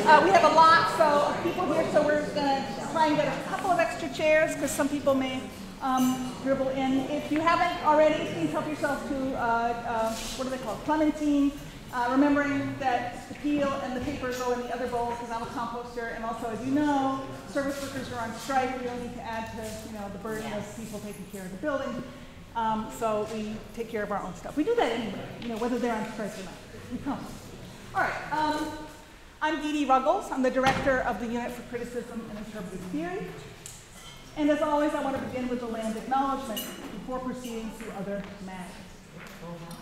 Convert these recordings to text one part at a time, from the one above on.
We have a lot of people here, so we're going to try and get a couple of extra chairs because some people may dribble in. If you haven't already, please help yourself to, what are they called, clementine. Remembering that the peel and the paper go in the other bowl because I'm a composter, and also, as you know, service workers are on strike. We don't need to add to the burden of people taking care of the building. So we take care of our own stuff. We do that anyway, whether they're on strike or not. We come. All right. I'm Edie Ruggles. I'm the director of the Unit for Criticism and Interpretive Theory. And as always, I want to begin with the land acknowledgement before proceeding to other matters.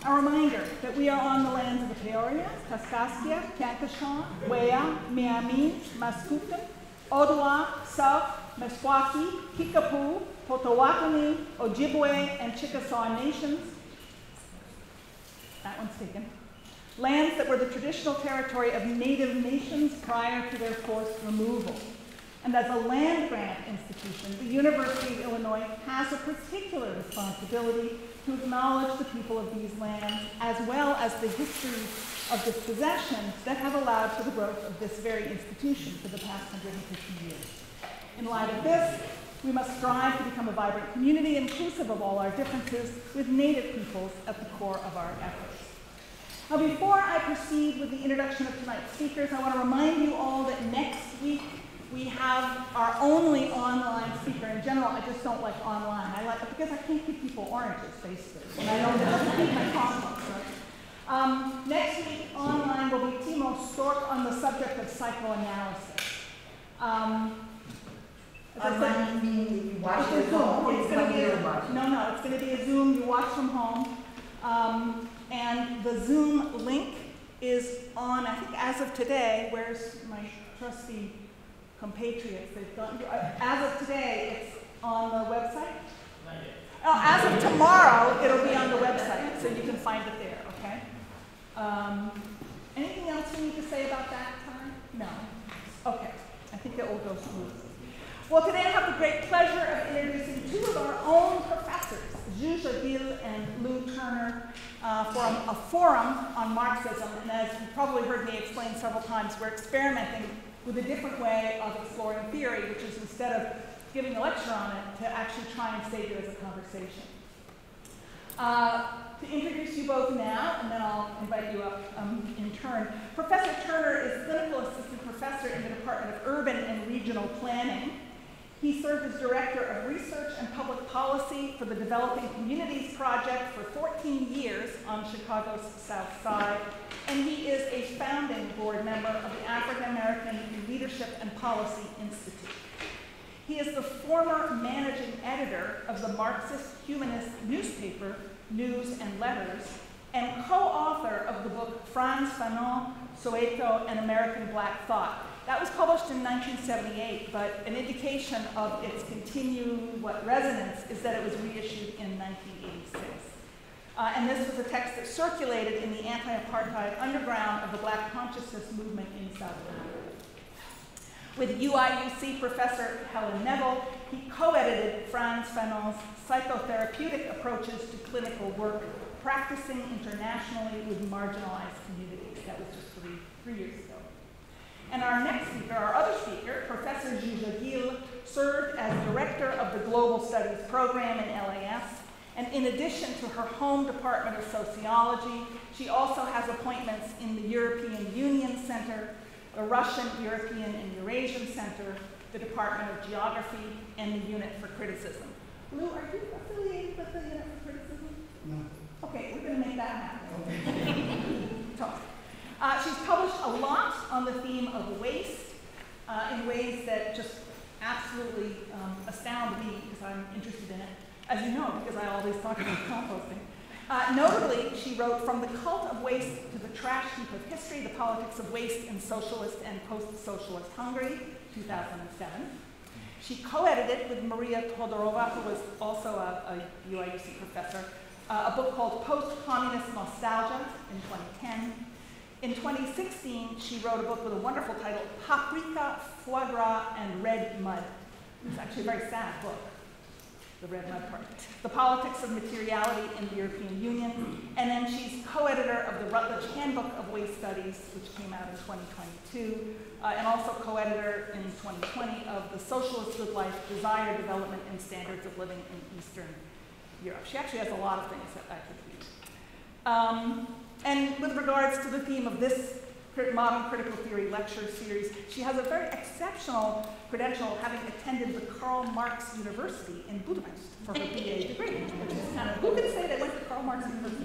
A reminder that we are on the lands of the Peoria, Kaskaskia, Kankashaw, Wea, Miami, Mascoutin, Ottawa, South, Meskwaki, Kickapoo, Potawatomi, Ojibwe, and Chickasaw nations. That one's taken. Lands that were the traditional territory of native nations prior to their forced removal. And as a land-grant institution, the University of Illinois has a particular responsibility to acknowledge the people of these lands, as well as the history of dispossession that have allowed for the growth of this very institution for the past 150 years. In light of this, we must strive to become a vibrant community inclusive of all our differences, with Native peoples at the core of our efforts. Now, before I proceed with the introduction of tonight's speakers, I want to remind you all that next week we have our only online speaker. In general, I just don't like online. I like it because I can't give people oranges, basically. And I know that doesn't keep my costs right? Next week, online will be Timo Stork on the subject of psychoanalysis. Online meaning you watch it from home? It's going to be it's going to be a Zoom. You watch from home. And the Zoom link is on, I think, as of today. Where's my trusty compatriots? They've gone. As of today, it's on the website. As of tomorrow, it'll be on the website, so you can find it there. Okay. Anything else we need to say about that time? No. Okay. I think it will go smoothly. Well, today I have the great pleasure of introducing two of our own professors, Zsuzsa Gille and Lou Turner, for a forum on Marxism. And as you probably heard me explain several times, we're experimenting with a different way of exploring theory, which is instead of giving a lecture on it, to actually try and stage it as a conversation. To introduce you both now, and then I'll invite you up in turn. Professor Turner is clinical assistant professor in the Department of Urban and Regional Planning. He served as Director of Research and Public Policy for the Developing Communities Project for 14 years on Chicago's South Side, and he is a founding board member of the African American Leadership and Policy Institute. He is the former managing editor of the Marxist humanist newspaper, News and Letters, and co-author of the book Frantz Fanon, Soweto, and American Black Thought. That was published in 1978, but an indication of its continued resonance is that it was reissued in 1986. And this was a text that circulated in the anti-apartheid underground of the Black consciousness movement in South Africa. With UIUC professor Helen Neville, he co-edited Frantz Fanon's Psychotherapeutic Approaches to Clinical Work, Practicing Internationally with Marginalized Communities. That was just three years ago. And our next speaker, our other speaker, Professor Zsuzsa Gille, served as director of the Global Studies program in LAS. And in addition to her home department of sociology, she also has appointments in the European Union Center, the Russian, European, and Eurasian Center, the Department of Geography, and the Unit for Criticism. Lou, are you affiliated with the Unit for Criticism? No. Okay, we're going to make that happen. Talk. She's published a lot on the theme of waste in ways that just absolutely astound me because I'm interested in it, as you know, because I always talk about composting. Notably, she wrote From the Cult of Waste to the Trash Heap of History, The Politics of Waste in Socialist and Post-Socialist Hungary, 2007. She co-edited with Maria Todorova, who was also a UIUC professor, a book called Post-Communist Nostalgia in 2010. In 2016, she wrote a book with a wonderful title, Paprika, Foie Gras, and Red Mud. It's actually a very sad book. the red mud part. The Politics of Materiality in the European Union. And then she's co-editor of the Routledge Handbook of Waste Studies, which came out in 2022, and also co-editor in 2020 of the Socialist Good Life, Desire, Development, and Standards of Living in Eastern Europe. She actually has a lot of things that I could read. And with regards to the theme of this modern critical theory lecture series, she has a very exceptional credential, having attended the Karl Marx University in Budapest for her BA degree, which is kind of, who can say they went to Karl Marx University?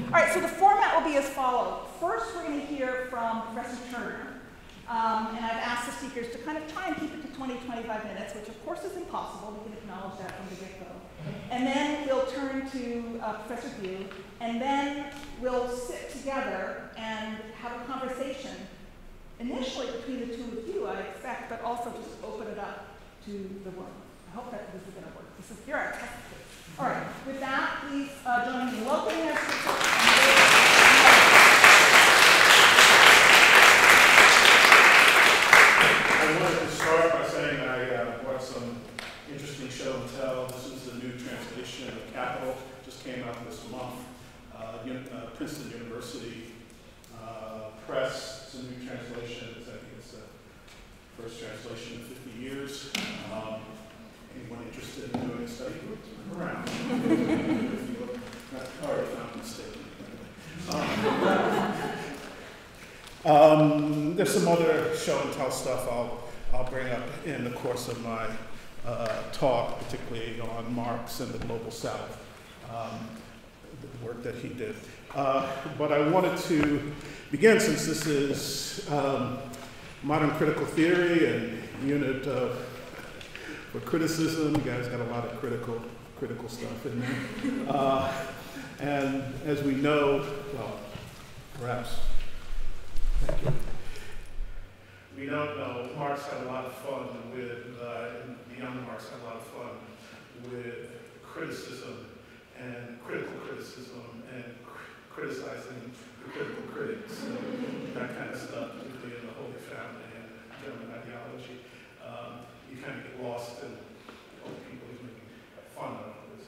All right, so the format will be as follows. First, we're going to hear from Professor Turner. And I've asked the speakers to kind of try and keep it to 20, 25 minutes, which of course is impossible. We can acknowledge that from the get-go. And then we'll turn to Professor Gille, and then we'll sit together and have a conversation, initially between the two of you, I expect, but also just open it up to the room. I hope that this is going to work. This is, here are our test kits. All right, with that, please join me in welcoming our speakers. I wanted to start by saying I brought some interesting show and tell. This is the new translation of Capital, just came out this month. Princeton University Press. It's a new translation. I think it's the first translation in 50 years. Anyone interested in doing a study group? Around. If you look, I already found a mistake. There's some other show and tell stuff I'll bring up in the course of my talk, particularly on Marx and the Global South, the work that he did. But I wanted to begin, since this is modern critical theory and unit for criticism. You guys got a lot of critical stuff in there. And as we know, well, perhaps. Thank you. We don't know, Marx had a lot of fun with, the young Marx had a lot of fun with criticism and critical criticism and criticizing the critical critics, that kind of stuff, particularly in the Holy Family and German ideology. You kind of get lost in all the people who's making fun of this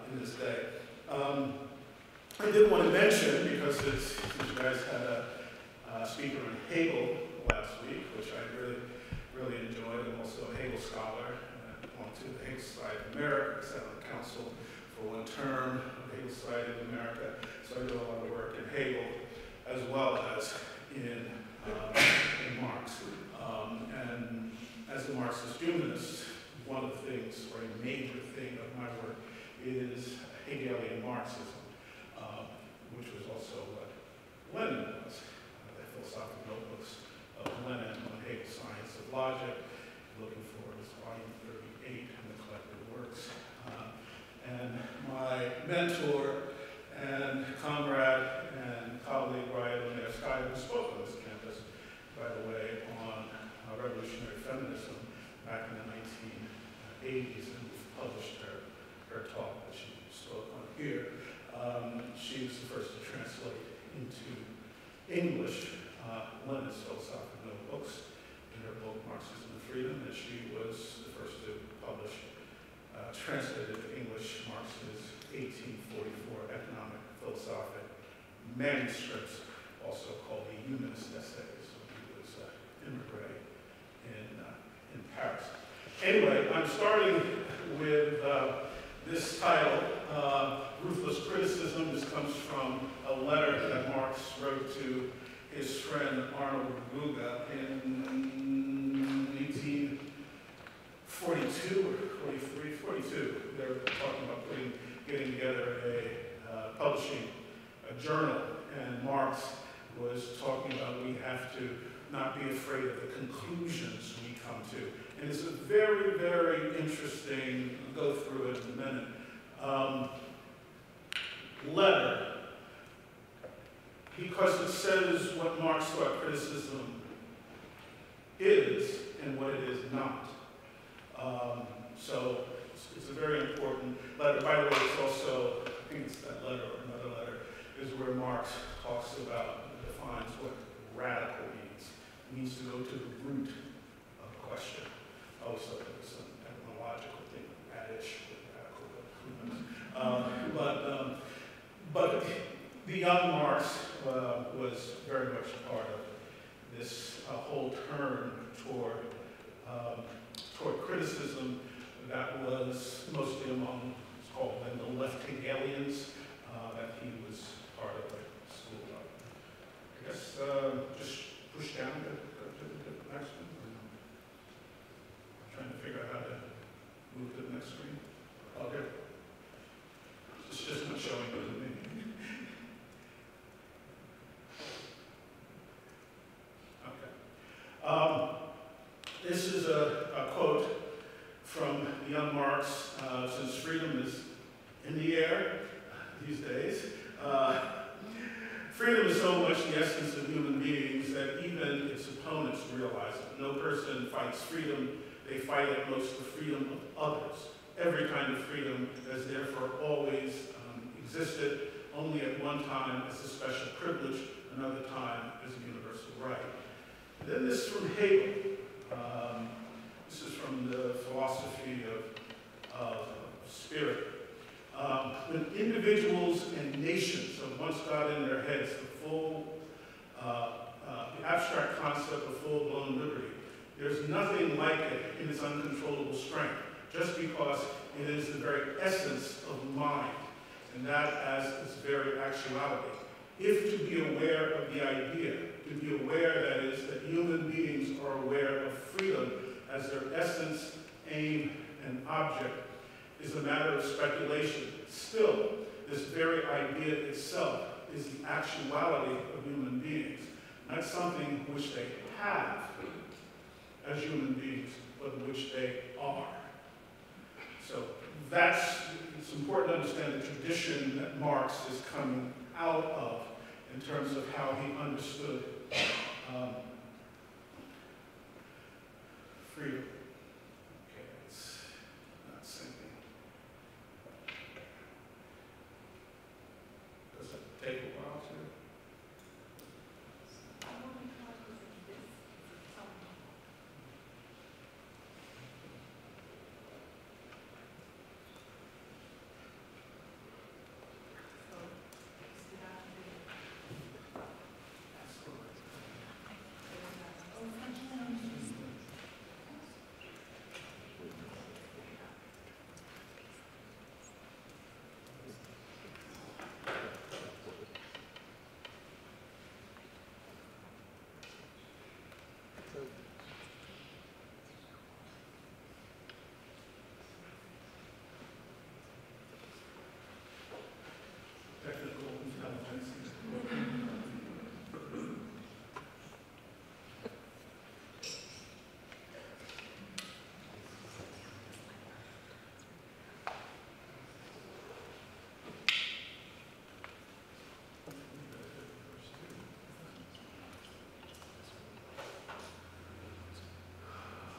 in this day. I did want to mention, because you guys had a speaker on Hegel last week, which I really enjoyed. I'm also a Hegel scholar. I belong to the Hegel Society of America. I sat on the council for one term of the Hegel Society of America. So I do a lot of work in Hegel as well as in Marx. And as a Marxist humanist, one of the things, or a major thing of my work, is Hegelian Marxism, which was also what Lenin was. The philosophical notebooks of Lenin on Hegel's Science of Logic, looking for his volume 38 in the collected works. And my mentor and comrade and colleague, Ryan Levis, who spoke on this campus, by the way, on revolutionary feminism back in the 1980s, and published her talk that she spoke on here. She was the first to translate into English Lenin's philosophical notebooks in her book Marxism and Freedom, and she was the first to publish, translated into English, Marx's 1844 economic philosophic manuscripts, also called the Humanist Essays. So he was immigrant in Paris. Anyway, I'm starting with this title, Ruthless Criticism. This comes from a letter that Marx wrote to his friend Arnold Guga in 1842 or 43, 42. They were talking about getting together publishing a journal, and Marx was talking about we have to not be afraid of the conclusions we come to. And it's a very, very interesting, I'll go through it in a minute, letter, because it says what Marx thought criticism is and what it is not. So it's a very important letter. By the way, it's also, I think it's that letter or another letter, is where Marx talks about, defines what radical means. It means to go to the root of a question. I always thought that was an etymological thing, radish, young Marx was very much part of this whole turn toward criticism that was mostly among, it's called then the left Hegelians, that he was part of the school of. I guess just push down to the next one. I'm trying to figure out how to move to the next screen. Oh, there. It's just not showing it to me. Okay. This is a quote from young Marx, since freedom is in the air these days. Freedom is so much the essence of human beings that even its opponents realize it. No person fights freedom, they fight at most the freedom of others. Every kind of freedom has therefore always existed, only at one time as a special privilege, another time as a universal right. And then this is from Hegel. This is from the philosophy of spirit. When individuals and nations have once got in their heads the abstract concept of full-blown liberty, there's nothing like it in its uncontrollable strength, just because it is the very essence of mind, and that as its very actuality. If to be aware of the idea, to be aware, that is, that human beings are aware of freedom as their essence, aim, and object, is a matter of speculation. Still, this very idea itself is the actuality of human beings, not something which they have as human beings, but which they are. So it's important to understand the tradition that Marx is coming out of in terms of how he understood freedom. Okay, it's not syncing. Does it take a while to?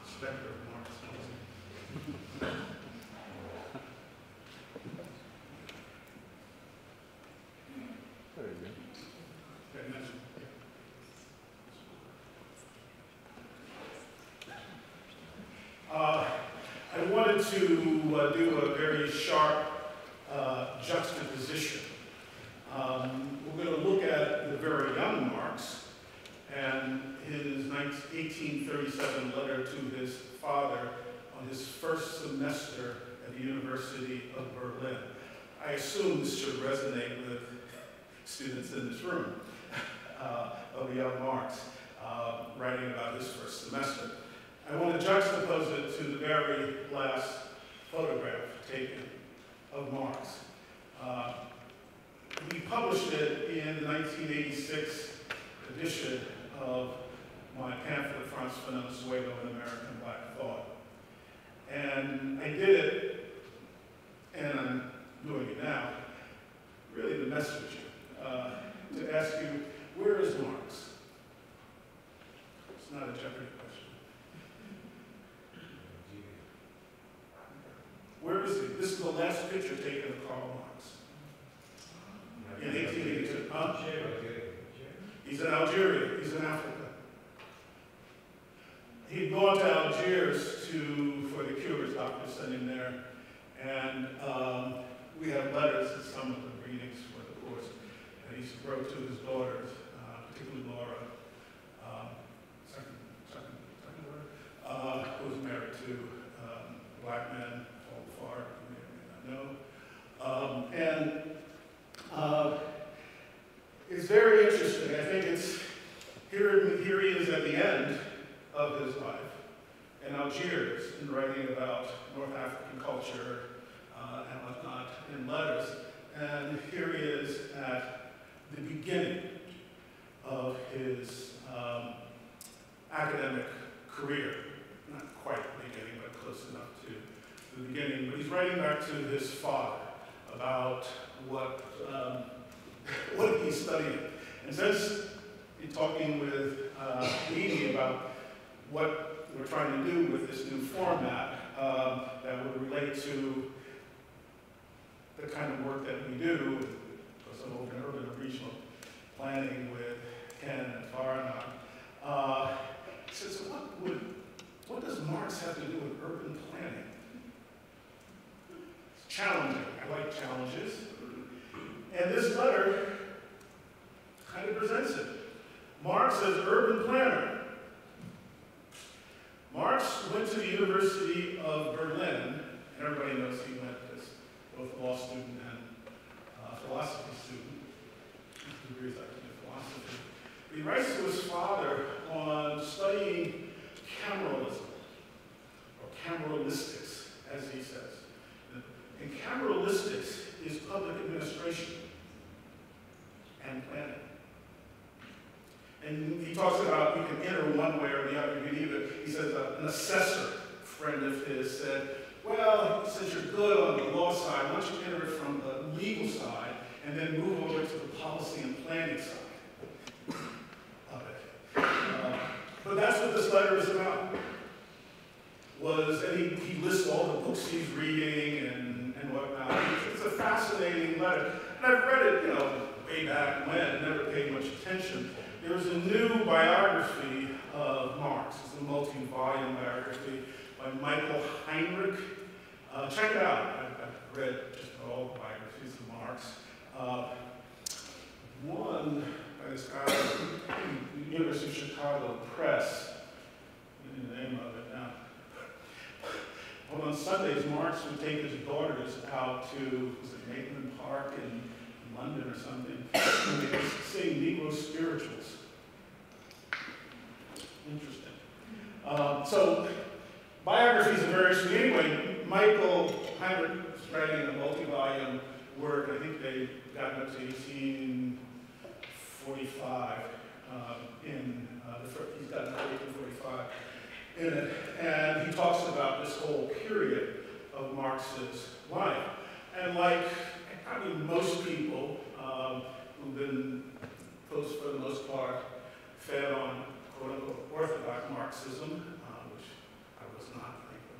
Spectre of Marxism. There you go. Okay, next. I wanted to do a very sharp juxtaposition. We're going to look at the very young Marx and his 1837 letter to his father on his first semester at the University of Berlin. I assume this should resonate with students in this room of young Marx, writing about his first semester. I want to juxtapose it to the very last photograph taken of Marx. He published it in the 1986 edition of my pamphlet, Franz Fanon's Suedo in American Black Thought. And I did it, and I'm doing it now, really to mess with you, to ask you, where is Marx? It's not a Jeopardy question. Where is he? This is the last picture taken of Karl Marx. In 1882. Huh? He's in Algeria. He's in Africa. He'd gone to Algiers for the cures, doctor sent him there. And we have letters and some of the readings for the course. And he he wrote to his daughters, particularly Laura, second daughter, who was married to a black man, Paul Farr, you may or may not know. It's very interesting. I think it's, here he is at the end of his life in Algiers and writing about North African culture and whatnot in letters. And here he is at the beginning of his academic career. Not quite the beginning, but close enough to the beginning. But he's writing back to his father about what he's studying. And since he's talking with Edie about what we're trying to do with this new format that would relate to the kind of work that we do, because I'm over in urban and regional planning with Ken and Tara and I. So what does Marx have to do with urban planning? It's challenging. I like challenges. And this letter kind of presents it. Marx as urban planner. Marx went to the University of Berlin, and everybody knows he went as both a law student and philosophy student. His degrees actually in philosophy. He writes to his father on studying cameralism, or cameralistics, as he says. And cameralistics is public administration and planning. And he talks about you can enter one way or the other. You can either, he says, an assessor friend of his said, well, since you're good on the law side, why don't you enter it from the legal side and then move over to the policy and planning side of it. But that's what this letter is about. And he lists all the books he's reading and whatnot. It's a fascinating letter. And I've read it, way back when, never paid much attention. There's a new biography of Marx. It's a multi-volume biography by Michael Heinrich. Check it out. I've read just all the biographies of Marx. One by this guy, University of Chicago Press. I don't know the name of it now. Well, on Sundays, Marx would take his daughters out to, was it Maitland Park in London or something, and they would sing Negro spirituals. Interesting. So, biographies are very interesting. Anyway, Michael Heinrich is writing a multi-volume work. I think they got up to 1845 he's gotten up to 1845 in it. And he talks about this whole period of Marx's life. And like probably most people who've been, for the most part, fed on quote-unquote orthodox Marxism, which I was not, frankly.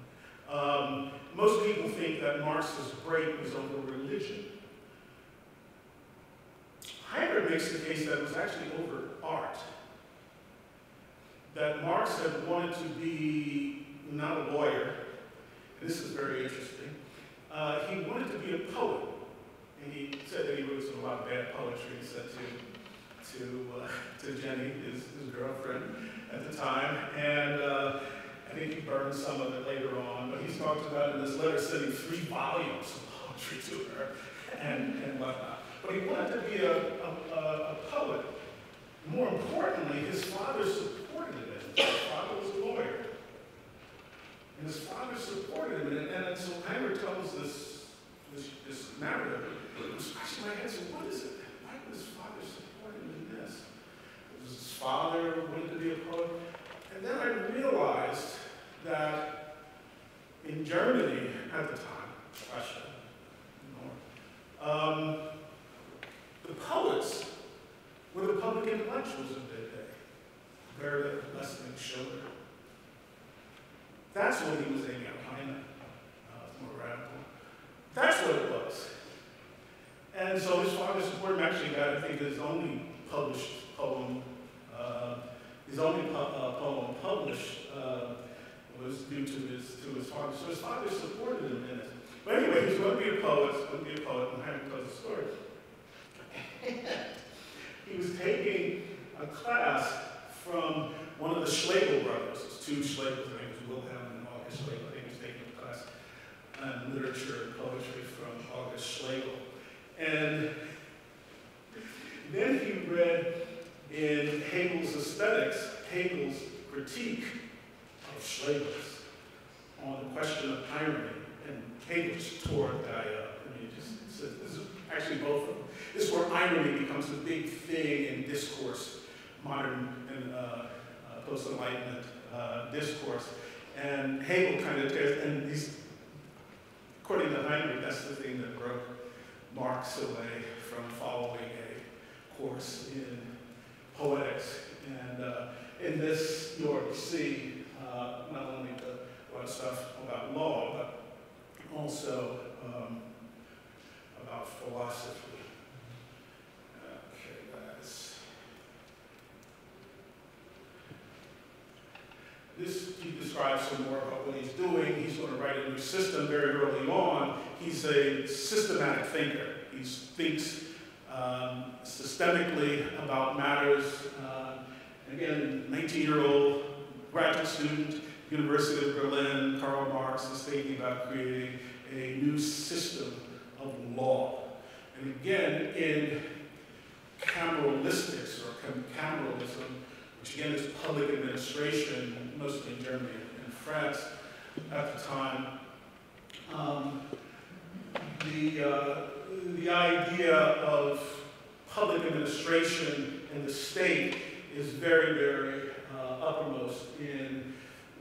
Most people think that Marx's break was over religion. Heinrich makes the case that it was actually over art. That Marx had wanted to be not a lawyer, and this is very interesting. He wanted to be a poet. And he said that he wrote a lot of bad poetry, he said to Jenny, his girlfriend at the time. And I think he burned some of it later on. But he's talked about in this letter sending 3 volumes of poetry to her and whatnot. But he wanted to be a poet. More importantly, his father supported him. His father was a lawyer. And his father supported him. And so Heinrich tells this narrative. I was scratching my head, so what is it? Why would his father support him in this? Was his father wanted to be a poet? And then I realized that in Germany at the time, Russia, the poets were the public intellectuals of their day. Goethe, Lessing, Schiller. That's what he was aiming at, Heine, more radical. That's what it was. And so his father supported him. Actually got, I think, his only published poem, poem published was due to his father. So his father supported him in it. But anyway, he's going to be a poet, and Heinrich tells a story. he was taking a class from one of the Schlegel brothers. It's two Schlegels, I think it was Wilhelm and August Schlegel. I think he was taking a class in literature and poetry from August Schlegel. And then he read in Hegel's Aesthetics, Hegel's critique of Schlegel's on the question of irony. And Hegel's tore that guy up. I mean, this is actually both of them. This is where irony becomes a big thing in discourse, modern and post-Enlightenment discourse. And Hegel kind of tears, and he's, according to Heinrich, that's the thing that broke Marx away from following a course in poetics. And in this, you'll see not only a lot of stuff about law, but also about philosophy. Okay, guys. This, he describes some more about what he's doing. He's going to write a new system very early on. He's a systematic thinker. He thinks systemically about matters. Again, 19-year-old graduate student, University of Berlin, Karl Marx is thinking about creating a new system of law. And again, in cameralistics or cameralism, which again is public administration, mostly in Germany and France at the time, the idea of public administration and the state is very, very uppermost in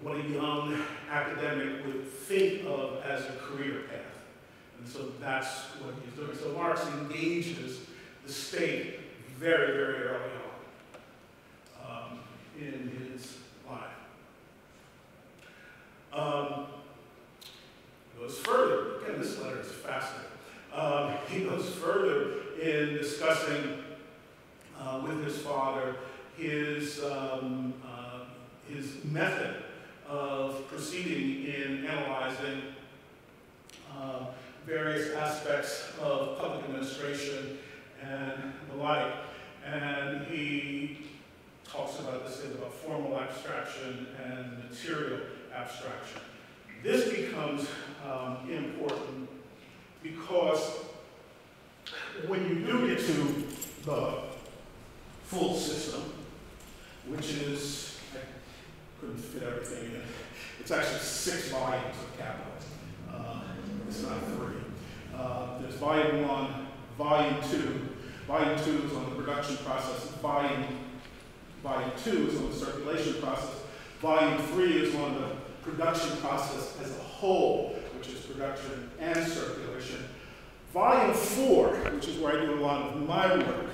what a young academic would think of as a career path. And so that's what he's doing. So Marx engages the state very, very early on in his life. He goes further. Again, this letter is fascinating. He goes further in discussing with his father his method of proceeding in analyzing various aspects of public administration and the like. And he talks about this thing about formal abstraction and material abstraction. This becomes important because when you do get to the full system, which is, I couldn't fit everything in. It's actually 6 volumes of Capital. It's not 3. There's volume 1, volume 2. Volume 2 is on the production process. Volume 2 is on the circulation process. Volume 3 is on the production process as a whole, which is production and circulation. Volume 4, which is where I do a lot of my work,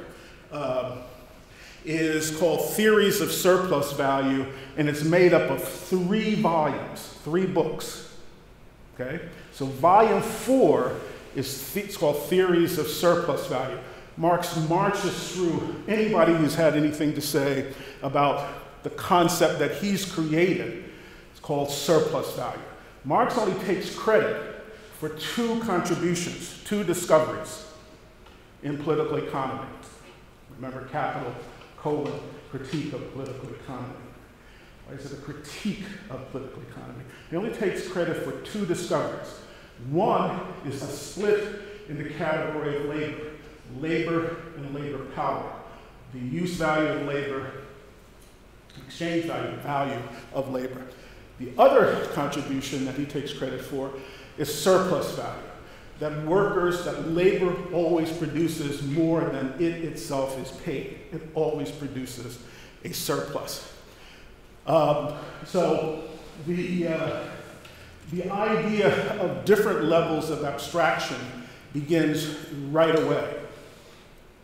is called Theories of Surplus Value, and it's made up of 3 volumes, 3 books. Okay? So volume 4 is it's called Theories of Surplus Value. Marx marches through anybody who's had anything to say about the concept that he's created. It's called surplus value. Marx only takes credit for 2 contributions, 2 discoveries in political economy. Remember, Capital, critique of political economy. Why is it a critique of political economy? He only takes credit for 2 discoveries. One is a split in the category of labor. Labor and labor power. The use value of labor, exchange value of labor. The other contribution that he takes credit for is surplus value. That workers, that labor always produces more than it itself is paid. It always produces a surplus. So the idea of different levels of abstraction begins right away.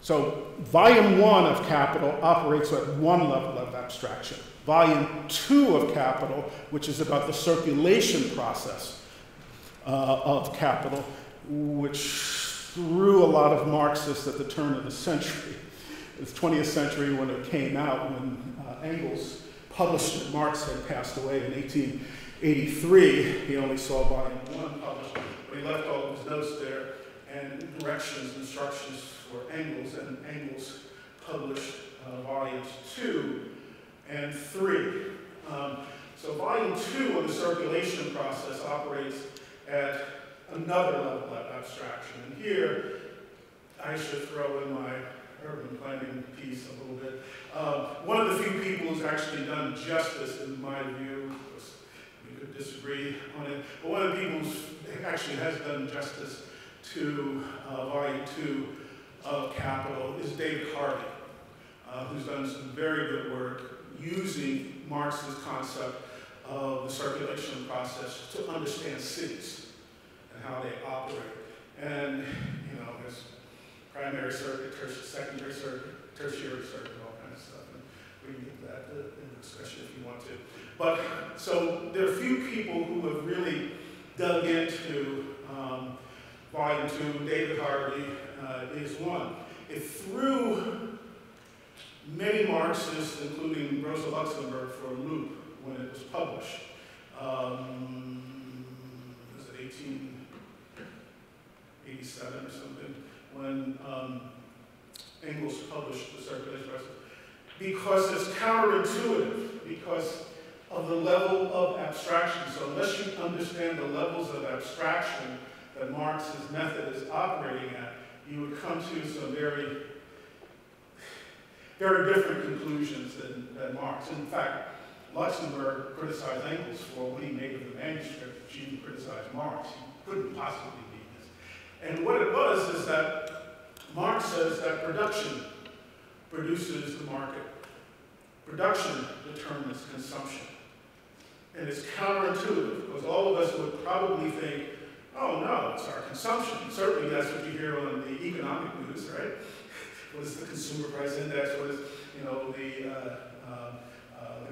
So volume 1 of Capital operates at one level of abstraction. Volume 2 of Capital, which is about the circulation process of capital, which threw a lot of Marxists at the turn of the century. The 20th century, when it came out, when Engels published it, Marx had passed away in 1883. He only saw volume 1 published, but he left all of his notes there and directions, instructions for Engels, and Engels published volumes 2 and 3. So volume 2 of the circulation process operates at another level of abstraction. And here, I should throw in my urban planning piece a little bit. One of the few people who's actually done justice, in my view, we could disagree on it, but one of the people who actually has done justice to volume 2 of Capital is David Harvey, who's done some very good work using Marx's concept of the circulation process to understand cities and how they operate. And, you know, there's primary circuit, secondary circuit, tertiary circuit, all kinds of stuff. And we can get that in the discussion if you want to. But, so there are a few people who have really dug into volume 2. David Harvey is one. It threw many Marxists, including Rosa Luxemburg, for a loop when it was published. Was it 1887 or something? When Engels published the circulation process. Because it's counterintuitive, because of the level of abstraction. So unless you understand the levels of abstraction that Marx's method is operating at, you would come to some very, very different conclusions than Marx. In fact, Luxemburg criticized Engels for what he made of the manuscript. She didn't criticize Marx. He couldn't possibly be this. And what it was is that Marx says that production produces the market. Production determines consumption. And it's counterintuitive, because all of us would probably think, oh no, it's our consumption. Certainly that's what you hear on the economic news, right? What is the consumer price index? What is, you know, the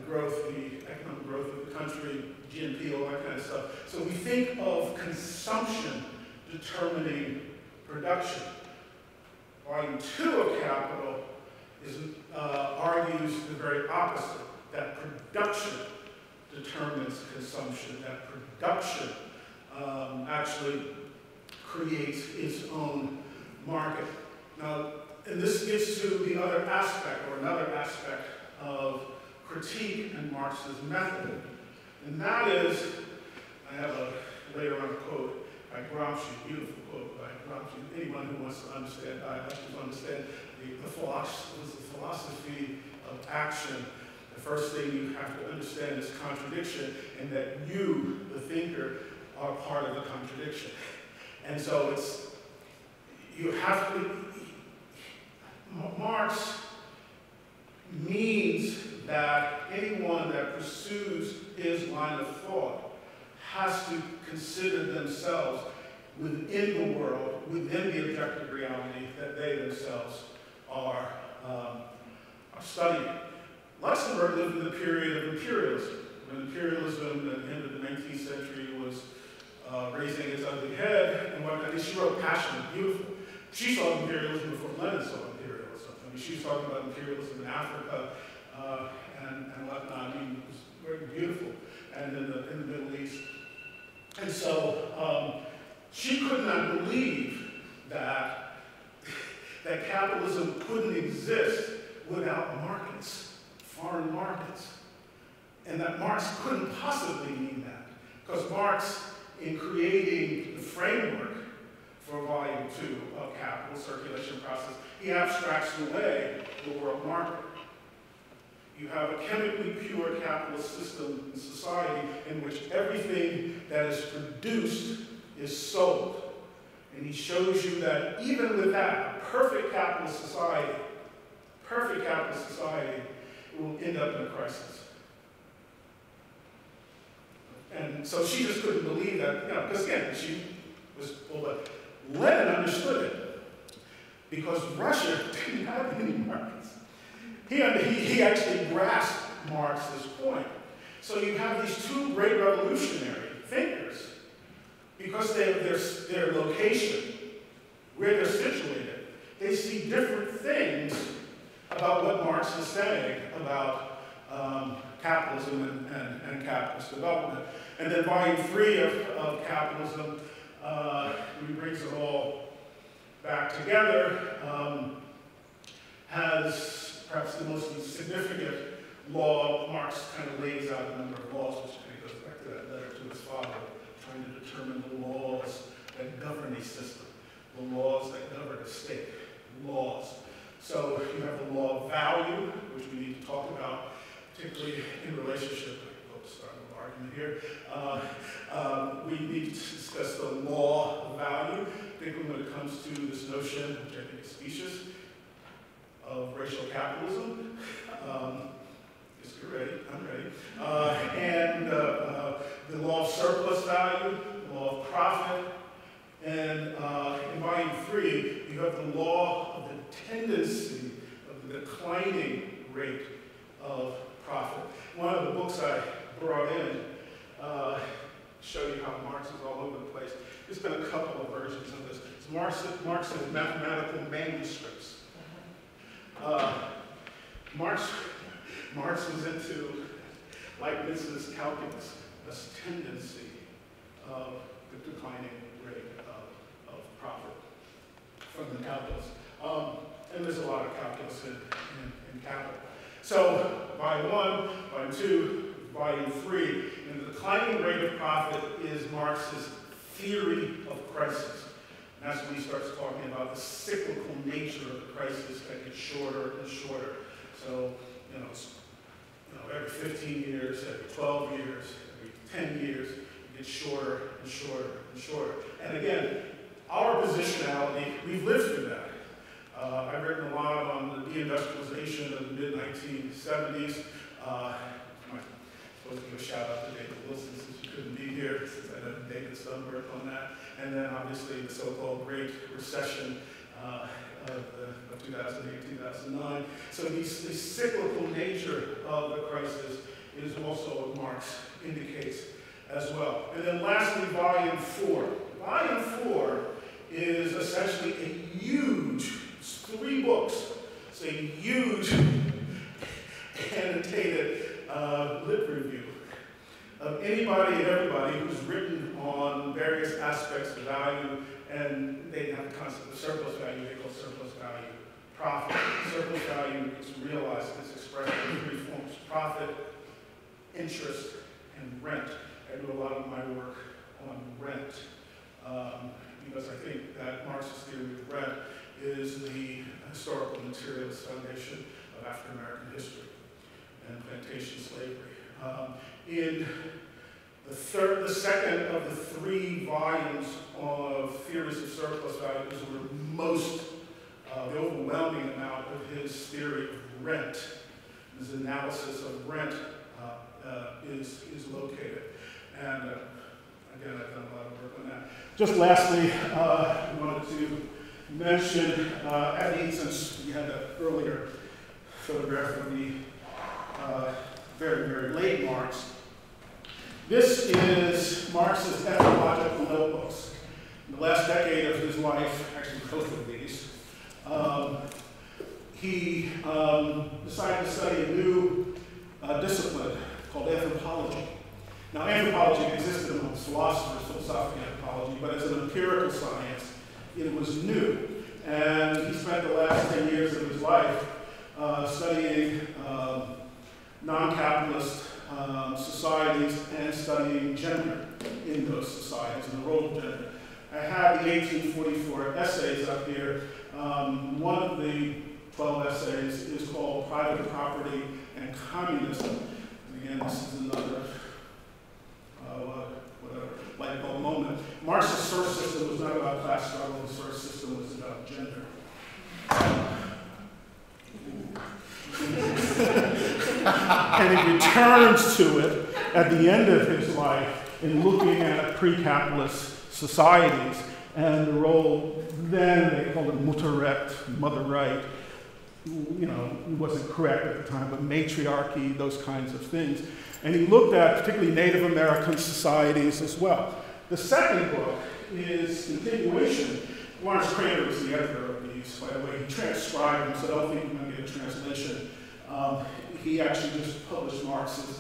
growth, the economic growth of the country, GNP, all that kind of stuff. So we think of consumption determining production. Volume 2 of Capital argues the very opposite, that production determines consumption, that production actually creates its own market. Now, and this gets to the other aspect, or another aspect of critique in Marx's method, and that is, I have a later on quote by Gramsci, beautiful quote by Gramsci. Anyone who wants to understand dialectics understand the philosophy of action. The first thing you have to understand is contradiction, and that you, the thinker, are part of the contradiction. And so it's, you have to, Marx means that anyone that pursues his line of thought has to consider themselves within the world, within the objective reality that they themselves are studying. Luxemburg lived in the period of imperialism, when imperialism at the end of the 19th century was raising its ugly head and whatnot. And she wrote passionate, beautiful. She saw imperialism before Lenin saw imperialism. I mean, she was talking about imperialism in Africa and whatnot. I mean, it was very beautiful, and in the Middle East. And so she could not believe that capitalism couldn't exist without markets, foreign markets, and that Marx couldn't possibly mean that, because Marx, in creating the framework for volume 2 of Capital, circulation process, he abstracts away the world market. You have a chemically pure capitalist system in society in which everything that is produced is sold. And he shows you that even with that, a perfect capitalist society will end up in a crisis. And so she just couldn't believe that, you know, because again, she was, well, but Lenin understood it, because Russia didn't have any markets. He actually grasped Marx's point. So you have these two great revolutionary thinkers, because they have their location, where they're situated, they see different things about what Marx is saying about capitalism and capitalist development. And then volume 3 of Capitalism brings it all back together, has perhaps the most significant law. Marx kind of lays out a number of laws, which kind of goes back to that letter to his father, trying to determine the laws that govern a system, the laws that govern a state, laws. So you have the law of value, which we need to talk about, particularly in relationship. Oops, sorry, no argument here. We need to discuss the law of value, particularly when it comes to this notion, which I think is specious, of racial capitalism. Just get ready, I'm ready. And the law of surplus value, the law of profit, and in volume 3, you have the law of the tendency of the declining rate of profit. One of the books I brought in show you how Marx is all over the place. There's been a couple of versions of this. It's Marx's mathematical manuscripts. Marx was into Leibniz's calculus, this tendency of the declining rate of profit from the calculus. And there's a lot of calculus in capital. So, volume 1, volume 2, volume 3, and the declining rate of profit is Marx's theory of crisis. And that's when he starts talking about the cyclical nature of the crisis that gets shorter and shorter. So, every 15 years, every 12 years, every 10 years, it gets shorter and shorter and shorter. And again, our positionality, we've lived through that. I've written a lot on the deindustrialization of the mid-1970s. I'm supposed to give a shout out to David Wilson since you couldn't be here, since I know David done work on that. And then obviously the so-called Great Recession of 2008, 2009. So the cyclical nature of the crisis is also what Marx indicates as well. And then lastly, volume 4. Volume 4 is essentially a huge, it's 3 books. It's a huge annotated lit review of anybody and everybody who's written on various aspects of value, and they have the concept of surplus value. They call surplus value profit. Surplus value is realized, it's expressed in 3 forms: profit, interest, and rent. I do a lot of my work on rent because I think that Marx's theory of rent is the historical materialist foundation of African American history and plantation slavery. In the second of the 3 volumes of theories of surplus value is where the overwhelming amount of his theory of rent, his analysis of rent, is located. And again, I've done a lot of work on that. Just lastly, I wanted to mention, since we had that earlier photograph of the very, very late Marx. This is Marx's ethnological notebooks. In the last decade of his life, actually both of these, he decided to study a new discipline called anthropology. Now, anthropology existed amongst philosophers, philosophical anthropology, but as an empirical science, it was new. And he spent the last 10 years of his life studying non-capitalist societies and studying gender in those societies and the role of gender. I have the 1844 essays up here. One of the 12 essays is called Private Property and Communism. And again, this is another light bulb moment. Marx's first system was not about class struggle. His first system was about gender. And he returns to it at the end of his life in looking at pre-capitalist societies and the role, then they called it Mutterrecht, mother right. It wasn't correct at the time, but matriarchy, those kinds of things. And he looked at particularly Native American societies as well. The second book is continuation. Lawrence Kramer was the editor of these, by the way. He transcribed them, so I don't think you're going to get a translation. He actually just published Marx's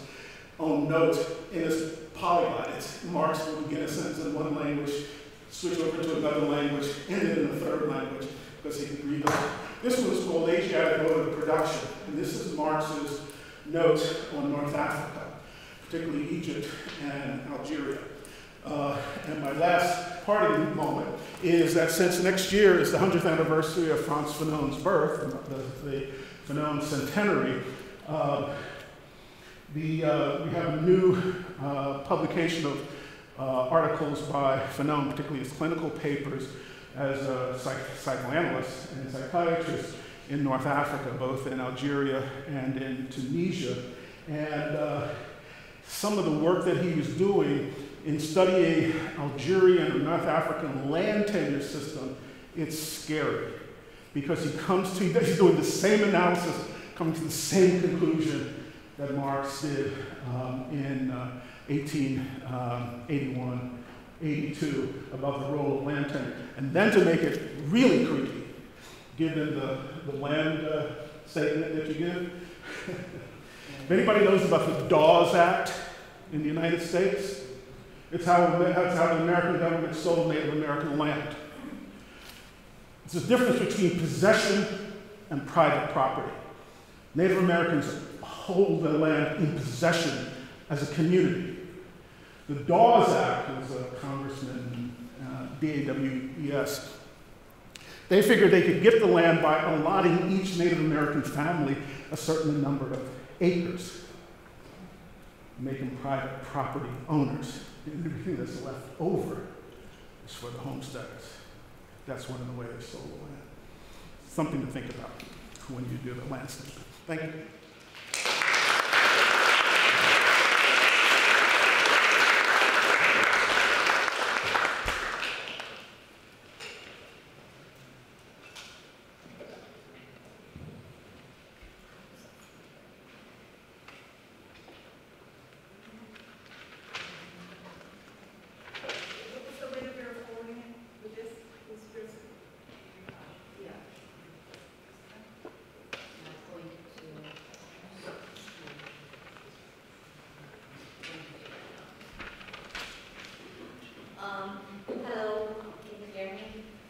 own note in his polyglot. Marx will begin a sentence in one language, switch over to another language, and then in a third language, because he could read them. This one is called Asiatic Mode of Production, and this is Marx's note on North Africa, particularly Egypt and Algeria. And my last parting moment is that since next year is the 100th anniversary of Frantz Fanon's birth, the Fanon centenary, we have a new publication of articles by Fanon, particularly his clinical papers as a psychoanalyst and psychiatrist in North Africa, both in Algeria and in Tunisia. And some of the work that he was doing in studying Algerian or North African land tenure system, it's scary. Because he's doing the same analysis, coming to the same conclusion that Marx did in 1881, 82, about the role of land tenure. And then to make it really creepy, given the land statement that you give. If anybody knows about the Dawes Act in the United States, it's how the American government sold Native American land. It's the difference between possession and private property. Native Americans hold their land in possession as a community. The Dawes Act was a congressman, D-A-W-E-S. They figured they could get the land by allotting each Native American family a certain number of acres, make them private property owners. And everything that's left over is for the homesteaders. That's one of the ways they sold the land. Something to think about when you do the land statement. Thank you. Hello, can you hear me?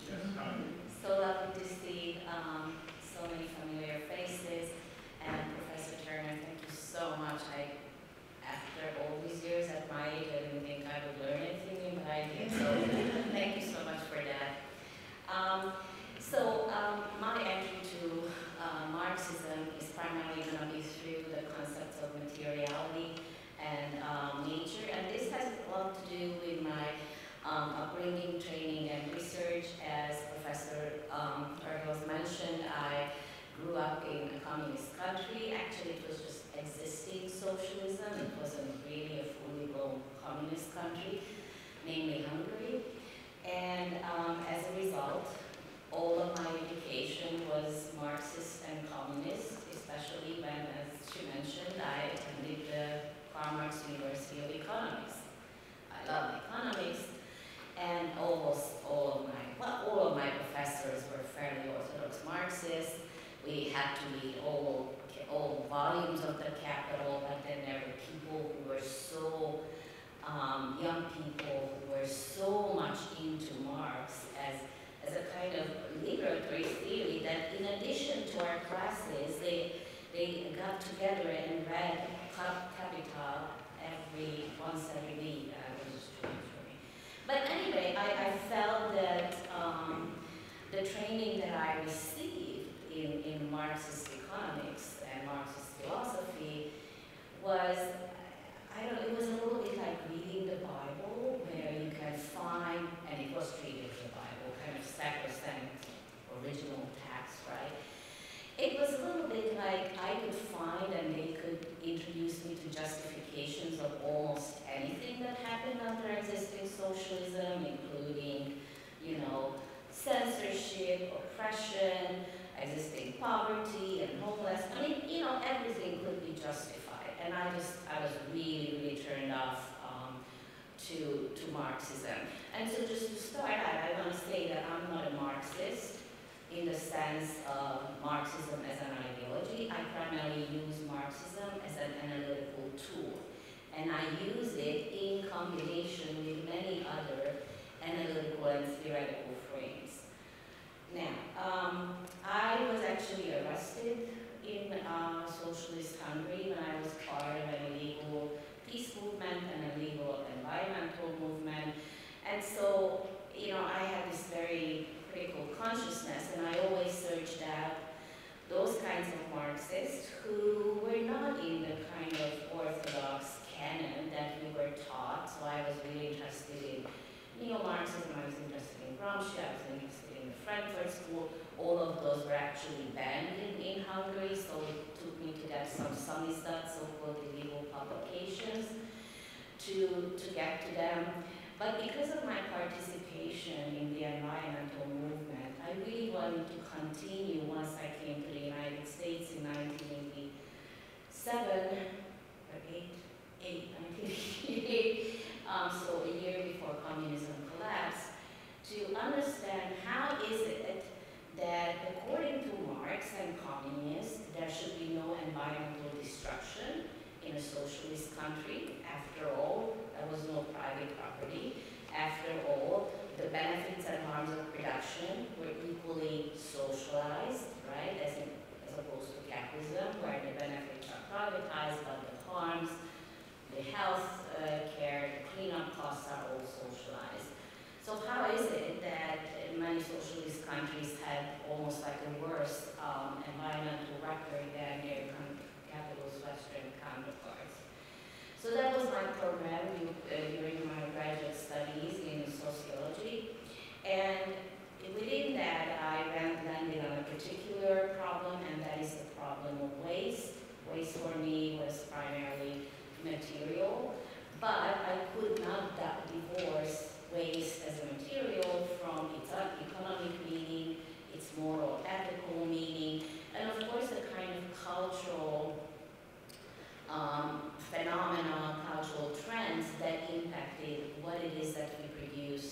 Yes. So lovely to see so many familiar faces. And Professor Turner, thank you so much. After all these years at my age, I didn't think I would learn anything, but I did. So thank you so much for that. My entry to Marxism is primarily going to be through the concepts of materiality and nature. And this has a lot to do with my upbringing, training, and research. As Professor Turgos mentioned, I grew up in a communist country. Actually, it was just existing socialism. It wasn't really a fully blown communist country, namely Hungary. And as a result, all of my education was Marxist and communist, especially when, as she mentioned, I attended the Karl Marx University of Economics. I love economics. And almost all of my professors were fairly orthodox Marxists. We had to read all volumes of the Capital, but then there were people who were so, young people who were so much into Marx as a kind of liberatory theory that in addition to our classes, they got together and read Capital once every week. But anyway, I felt that the training that I received in Marxist economics and Marxist philosophy was, it was a little bit like reading the Bible, where you can find, and it was treated as the Bible, kind of sacrosanct original text, right? It was a little bit like I could find and they could introduce me to justifications of almost anything that happened under existing socialism, including, censorship, oppression, existing poverty and homelessness. I mean, everything could be justified. And I was really, really turned off to Marxism. And so just to start, I want to say that I'm not a Marxist in the sense of Marxism as an ideology. I primarily use Marxism as an analytical tool. And I use it in combination with many other analytical and theoretical frames. Now, I was actually arrested in socialist Hungary when I was part of an illegal peace movement and a legal environmental movement. And so, you know, I had this very critical consciousness, and I always searched out those kinds of Marxists who were not in the kind of orthodox canon that we were taught. So I was really interested in neo-Marxism, I was interested in Gramsci, I was interested in the Frankfurt School. All of those were actually banned in Hungary, so it took me to get some samizdat, so-called illegal publications, to get to them. But because of my participation in the environmental movement, I really wanted to continue once I came to the United States in 1987, or 1988, so a year before communism collapsed, to understand how is it that according to Marx and communists, there should be no environmental destruction in a socialist country. After all, there was no private property. After all, the benefits and harms of production were equally socialized, right, as opposed to capitalism, where the benefits are privatized, but the harms, the health care, the cleanup costs are all socialized. So how is it that many socialist countries had almost like a worse environmental record than their capitalist Western counterparts? So that was my program during my graduate studies in sociology. And within that, I landed on a particular problem, and that is the problem of waste. Waste for me was primarily material, but I could not divorce waste as a material from its economic meaning, its moral, ethical meaning, and of course the kind of cultural phenomena, cultural trends that impacted what it is that we produce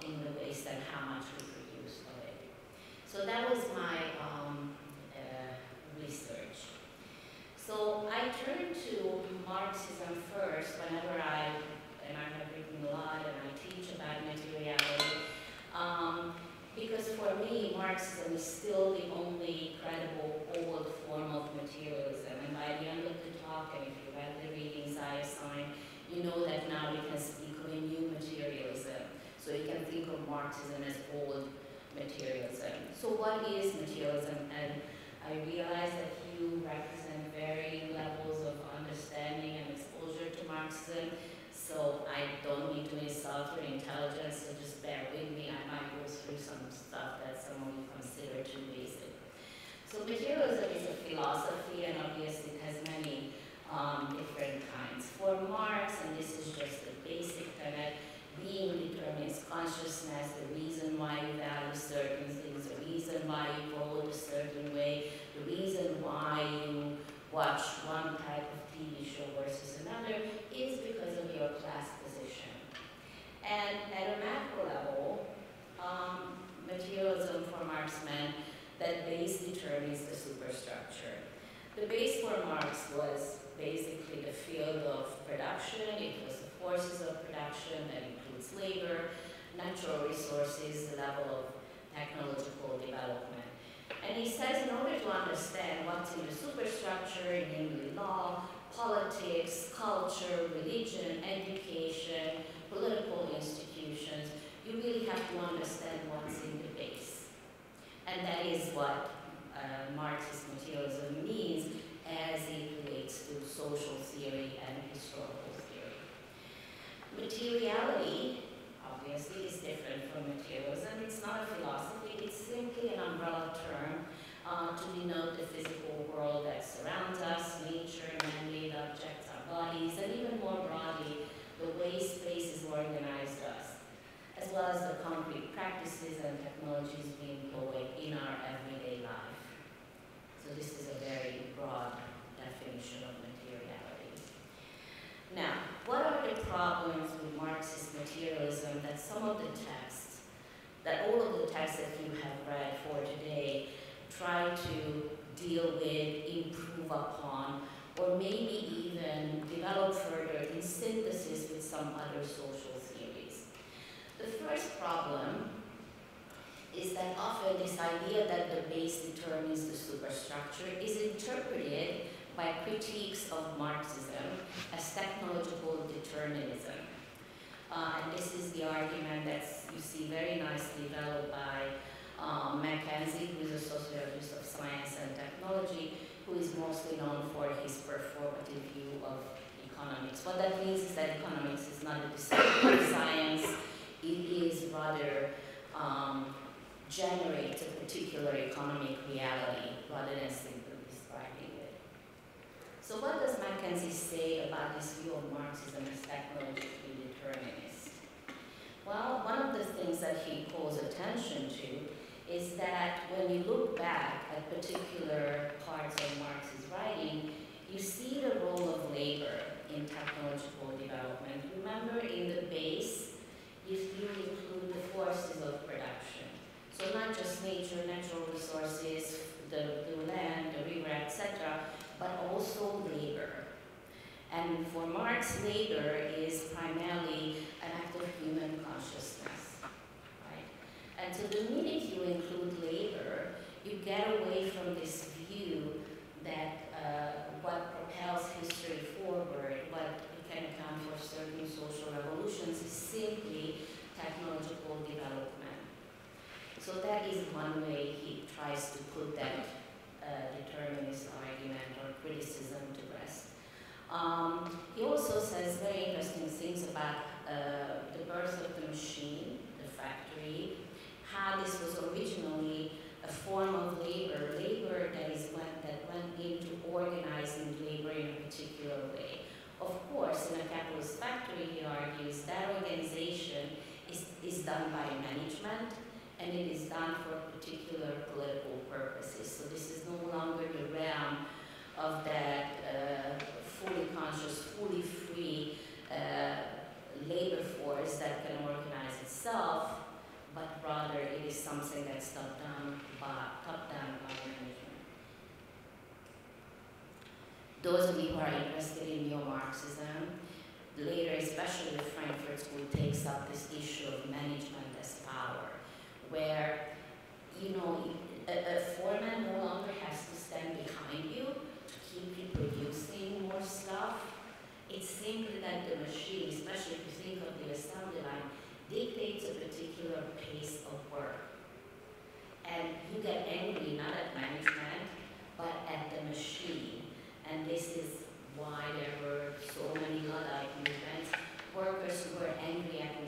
in the waste and how much we produce of it. So that was my research. So I turned to Marxism first whenever and I have written a lot and I teach about materiality, because for me, Marxism is still the only credible old form of materialism. And by the end of the talk, and if you read the readings I assigned, you know that now we can speak of a new materialism. So you can think of Marxism as old materialism. So what is materialism? And I realize that you represent varying levels of understanding and exposure to Marxism. So I don't need to insult your intelligence, so just bear with me. I might go through some stuff that some of you consider too basic. So materialism is a philosophy, and obviously it has many different kinds. For Marx, and this is just the basic tenet, being determines consciousness, the reason why you value certain things, the reason why you vote a certain way, the reason why you watch one type of TV show versus another is because of your class position. And at a macro level, materialism for Marx meant that base determines the superstructure. The base for Marx was basically the field of production. It was the forces of production that includes labor, natural resources, the level of technological development. And he says in order to understand what's in the superstructure, namely law, politics, culture, religion, education, political institutions, you really have to understand what's in the base. And that is what Marxist materialism means as it relates to social theory and historical theory. Materiality, obviously, is different from materialism. It's not a philosophy, it's simply an umbrella term to denote the physical world that surrounds us, nature, man-made objects, our bodies, and even more broadly, the way space is organized us, as well as the concrete practices and technologies we employ in our everyday life. So this is a very broad definition of materiality. Now, what are the problems with Marxist materialism that some of the texts, that all of the texts that you have read for today try to deal with, improve upon, or maybe even develop further in synthesis with some other social theories? The first problem is that often this idea that the base determines the superstructure is interpreted by critiques of Marxism as technological determinism. And this is the argument that you see very nicely developed by Mackenzie, who is a sociologist of science and technology, who is mostly known for his performative view of economics. What that means is that economics is not a discipline of science, it is rather generates a particular economic reality rather than simply describing it. So what does Mackenzie say about this view of Marxism as technologically determinist? Well, one of the things that he calls attention to is that when you look back at particular parts of Marx's writing, you see the role of labor in technological development. Remember, in the base, you include the forces of production. So not just nature, natural resources, the land, the river, etc., but also labor. And for Marx, labor is primarily an act of human consciousness, right? And so the minute you include labor, you get away from this view that what propels history forward, what can account for certain social revolutions, is simply technological development. So that is one way he tries to put that determinist argument or criticism to rest. He also says very interesting things about the birth of the machine, the factory, how this was originally a form of labor that went into organizing labor in a particular way. Of course, in a capitalist factory, he argues, that organization is done by management, and it is done for particular political purposes. So this is no longer the realm of that fully conscious, fully free labor force that can organize itself, but rather it is something that's top down by management. Those of you who are interested in neo-Marxism, later, especially the Frankfurt School, takes up this issue of management as power, where, you know, a foreman no longer has to stand behind you to keep you producing more stuff. It's simply that the machine, especially if you think of the assembly line, dictates a particular pace of work. And you get angry not at management, but at the machine. And this is why there were so many Luddite movements. Workers who were angry at the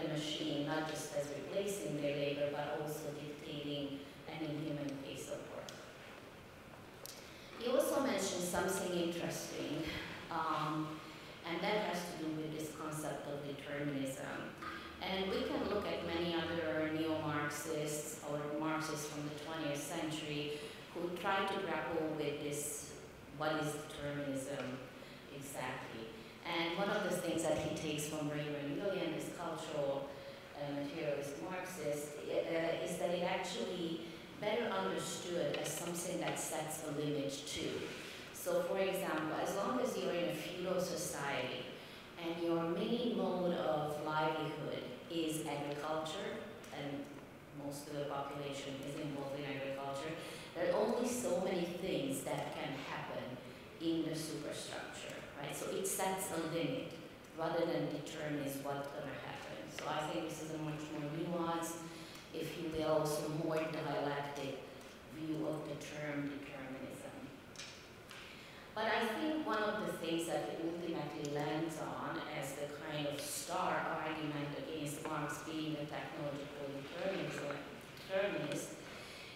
machine, not just as replacing their labor, but also dictating an inhuman pace of work. He also mentioned something interesting, and that has to do with this concept of determinism. And we can look at many other neo-Marxists or Marxists from the 20th century who try to grapple with this, what is determinism exactly. And one of the things that he takes from Raymond Williams, this cultural materialist Marxist, is that it actually better understood as something that sets a limit to. So for example, as long as you're in a feudal society and your main mode of livelihood is agriculture, and most of the population is involved in agriculture, there are only so many things that can happen in the superstructure, right? So it sets a limit rather than determines what's going to happen. So I think this is a much more nuanced, if you will, also more dialectic view of the term determinism. But I think one of the things that it ultimately lands on as the kind of star argument against Marx being a technological determinist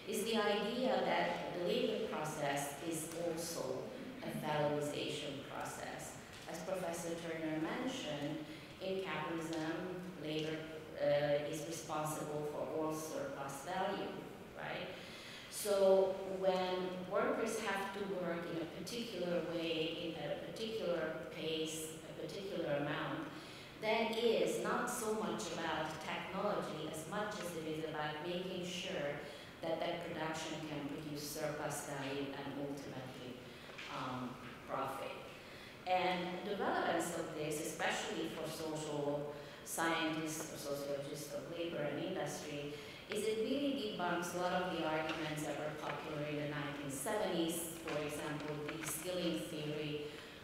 is the idea that the labor process is also a valorization process. As Professor Turner mentioned, in capitalism, labor is responsible for all surplus value, right? So when workers have to work in a particular way, at a particular pace, a particular amount, that is not so much about technology as much as it is about making sure that that production can produce surplus value and ultimately profit. And the relevance of this, especially for social scientist or sociologist of labor and industry, is it really debunks a lot of the arguments that were popular in the 1970s, for example, the skilling theory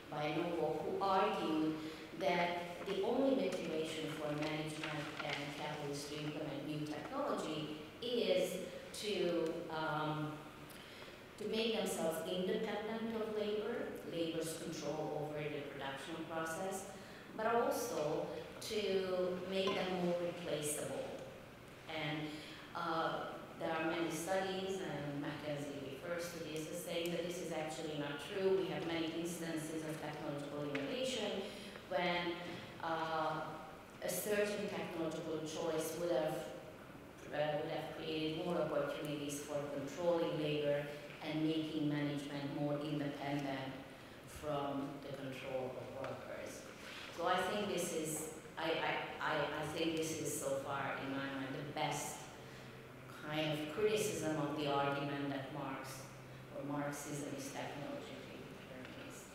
by Novo, who argued that the only motivation for management and capitalists to implement new technology is to make themselves independent of labor, labor's control over the production process, but also to make them more replaceable. And there are many studies, and McKenzie refers to this as saying that this is actually not true. We have many instances of technological innovation when a certain technological choice would have created more opportunities for controlling labor and making management more independent from the control of workers. So I think this is, I think this is so far, in my mind, the best kind of criticism of the argument that Marxism is technologically determinist.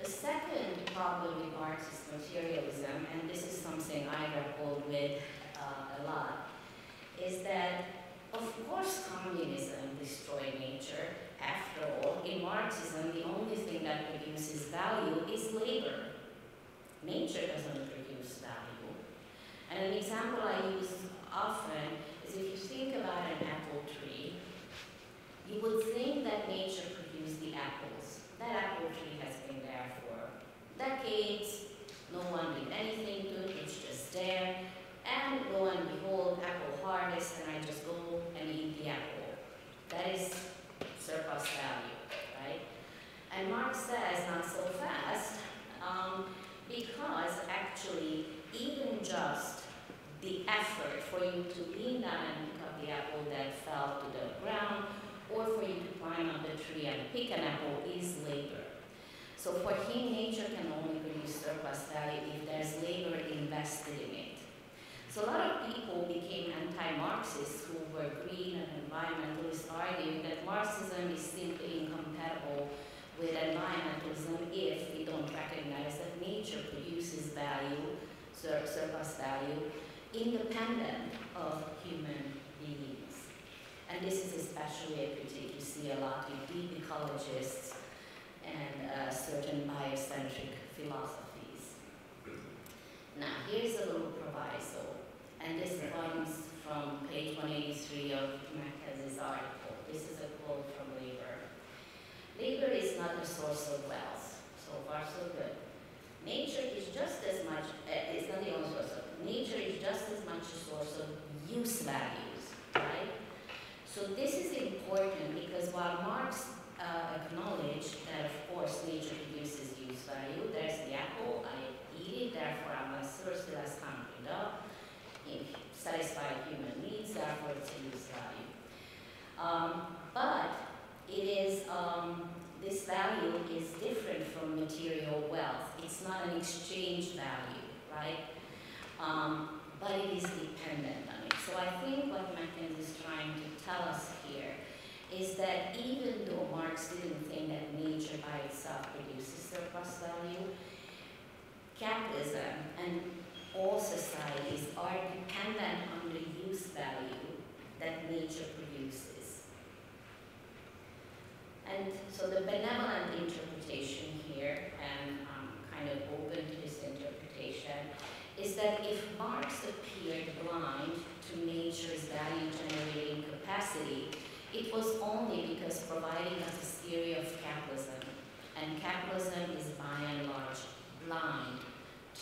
The second problem with Marxist materialism, and this is something I grappled with a lot, is that, of course, communism destroyed nature. After all, in Marxism, the only thing that produces value is labor. Nature doesn't produce value. And an example I use often is if you think about an apple tree, you would think that nature produced the apples. That apple tree has been there for decades. No one did anything to it. It's just there. And lo and behold, apple harvest, and I just go and eat the apple. That is surplus value, right? And Marx says not so fast, because actually even just the effort for you to lean down and pick up the apple that fell to the ground, or for you to climb up the tree and pick an apple is labor. So for him, nature can only produce surplus value if there's labor invested in it. So a lot of people became anti-Marxists who were green and environmentalists, arguing that Marxism is simply incompatible with environmentalism if we don't recognize that nature produces value, surplus value, independent of human beings. And this is especially a critique you see a lot with deep ecologists and certain biocentric philosophies. Now, here's a little proviso. And this comes from page 183 of Mackenzie's article. This is a quote from Labor. Labor is not a source of wealth. So far, so good. Nature is just as much, it's not the only source of, nature is just as much a source of use values, right? So this is important because while Marx acknowledged that, of course, nature produces use value, there's the apple, I eat it, therefore I'm less thirsty, less hungry, duh. Satisfy human needs, therefore it's a use value. But it is, this value is different from material wealth. It's not an exchange value, right? But it is dependent on it. So I think what Mackenzie is trying to tell us here is that even though Marx didn't think that nature by itself produces surplus value, capitalism and all societies are dependent on the use value that nature produces. And so the benevolent interpretation here, and I'm kind of open to this interpretation, is that if Marx appeared blind to nature's value-generating capacity, it was only because providing us a theory of capitalism, and capitalism is by and large blind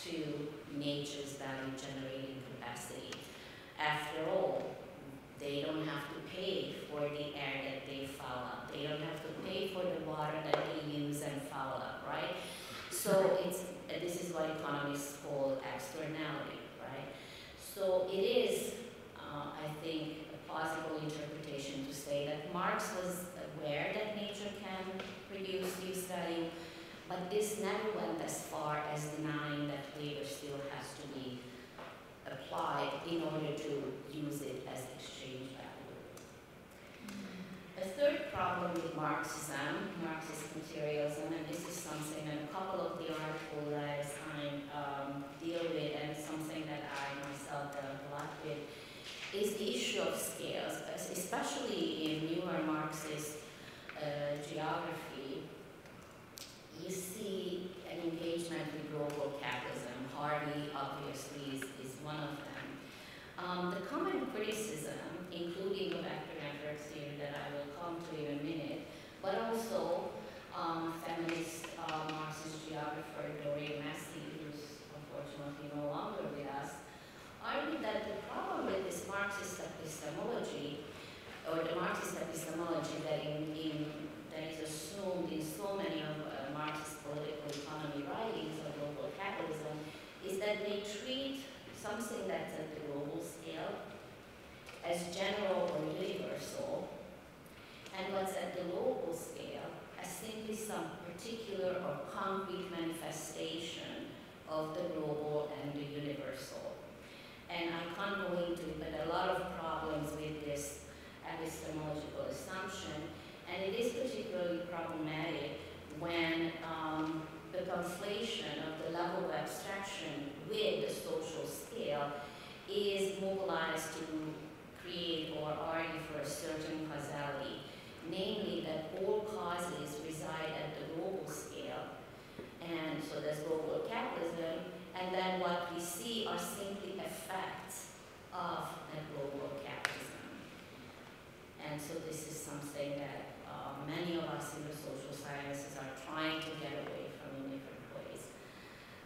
to nature's value-generating capacity. After all, they don't have to pay for the air that they foul up. They don't have to pay for the water that they use and foul up, right? So this is what economists call externality, right? So it is, I think, a plausible interpretation to say that Marx was aware that nature can produce use value, but this never went as far as denying that labor still has to be applied in order to use it as exchange value. A third problem with Marxism, Marxist materialism, and this is something that a couple of the articles that I deal with, and some obviously is one of them. The common criticism, including the vector network theory that I will come to in a minute, but also feminist Marxist geographer Doreen Massey, who's unfortunately no longer with us, argued that the problem with this Marxist epistemology, or the Marxist epistemology that is assumed in so many of Marxist political economy writings of global capitalism, is that they treat something that's at the global scale as general or universal, and what's at the local scale as simply some particular or concrete manifestation of the global and the universal. And I can't go into it, but a lot of problems with this epistemological assumption, and it is particularly problematic when the conflation of the level of abstraction with the social scale is mobilized to create or argue for a certain causality, namely that all causes reside at the global scale, and so there's global capitalism, and then what we see are simply effects of that global capitalism. And so this is something that many of us in the social sciences are trying to get away from in different ways.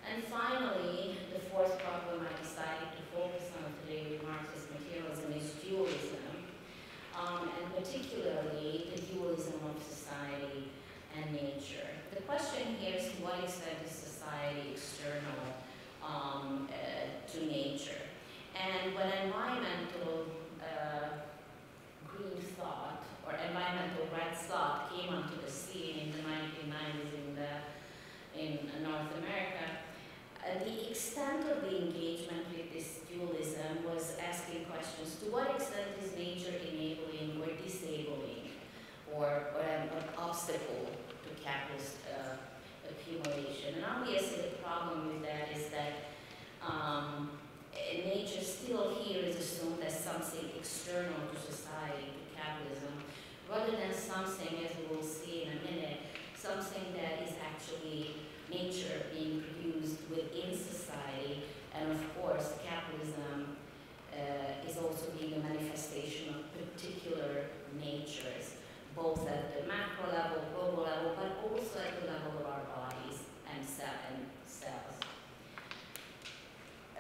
And finally, the fourth problem I decided to focus on today with Marxist materialism is dualism, and particularly the dualism of society and nature. The question here is, to what extent is society external to nature? And when environmental green thought or environmental red thought came onto the scene in the 1990s in North America, the extent of the engagement with this dualism was asking questions: to what extent is nature enabling or disabling or an obstacle to capitalist accumulation? And obviously the problem with that is that nature still here is assumed as something external to society, to capitalism, rather than something, as we will see in a minute, something that is actually nature being produced within society. And of course, capitalism is also being a manifestation of particular natures, both at the macro level, global level, but also at the level of our bodies and cells.